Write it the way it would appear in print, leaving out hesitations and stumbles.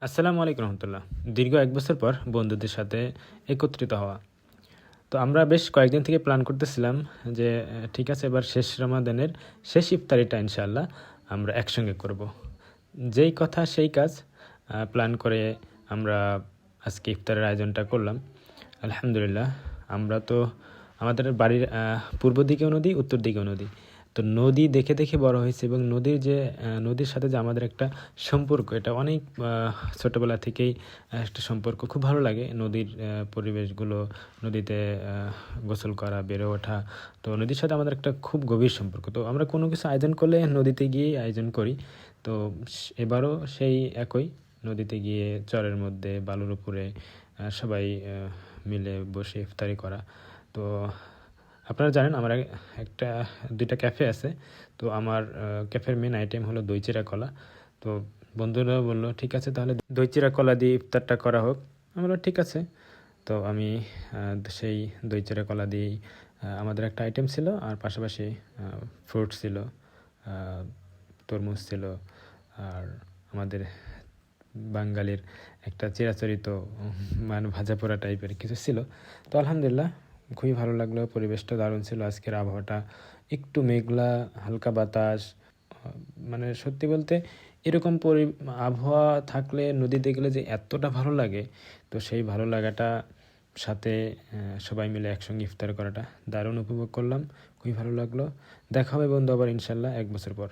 আসসালামু আলাইকুম রহমতুল্লাহ। দীর্ঘ ১ বছর পর বন্ধুদের সাথে একত্রিত হওয়া। তো আমরা বেশ কয়েকদিন থেকে প্ল্যান করতেছিলাম যে ঠিক আছে, এবার শেষ রমাদানের শেষ ইফতারিটা ইনশাআল্লাহ আমরা একসঙ্গে করব। যেই কথা সেই কাজ, প্ল্যান করে আমরা আজকে ইফতারের আয়োজনটা করলাম। আলহামদুলিল্লাহ, আমরা তো আমাদের বাড়ির পূর্ব দিকেও নদী, উত্তর দিকেও নদী। তো নদী দেখে দেখে বড় হয়েছে এবং নদীর সাথে যে আমাদের একটা সম্পর্ক, এটা অনেক ছোটোবেলা থেকেই একটা সম্পর্ক খুব ভালো লাগে। নদীর পরিবেশগুলো, নদীতে গোসল করা, বেড়ে ওঠা, তো নদীর সাথে আমাদের একটা খুব গভীর সম্পর্ক। তো আমরা কোনো কিছু আয়োজন করলে নদীতে গিয়েই আয়োজন করি। তো এবারও সেই একই, নদীতে গিয়ে চরের মধ্যে বালুর উপরে সবাই মিলে বসে ইফতারি করা। তো আপনারা জানেন আমার একটা ২টা ক্যাফে আছে। তো আমার ক্যাফের মেন আইটেম হলো দই চিড়া কলা। তো বন্ধুরা বলল ঠিক আছে, তাহলে দই চিড়া কলা দিয়ে ইফতারটা করা হোক। আমি বললাম ঠিক আছে। তো আমি সেই দই চিড়া কলা দিয়েই আমাদের একটা আইটেম ছিল, আর পাশাপাশি ফ্রুট ছিল, তরমুজ ছিল, আর আমাদের বাঙালির একটা চিরাচরিত মানে ভাজা পোড়া টাইপের কিছু ছিল। তো আলহামদুলিল্লাহ, খুবই ভালো লাগলো। পরিবেশটা দারুণ ছিল। আজকের আবহাওয়াটা একটু মেঘলা, হালকা বাতাস। মানে সত্যি বলতে এরকম আবহাওয়া থাকলে নদীতে গেলে যে এতটা ভালো লাগে, তো সেই ভালো লাগাটা সাথে সবাই মিলে একসঙ্গে ইফতার করাটা দারুণ উপভোগ করলাম। খুবই ভালো লাগলো। দেখা হবে বন্ধু আবার ইনশাল্লাহ ১ বছর পর।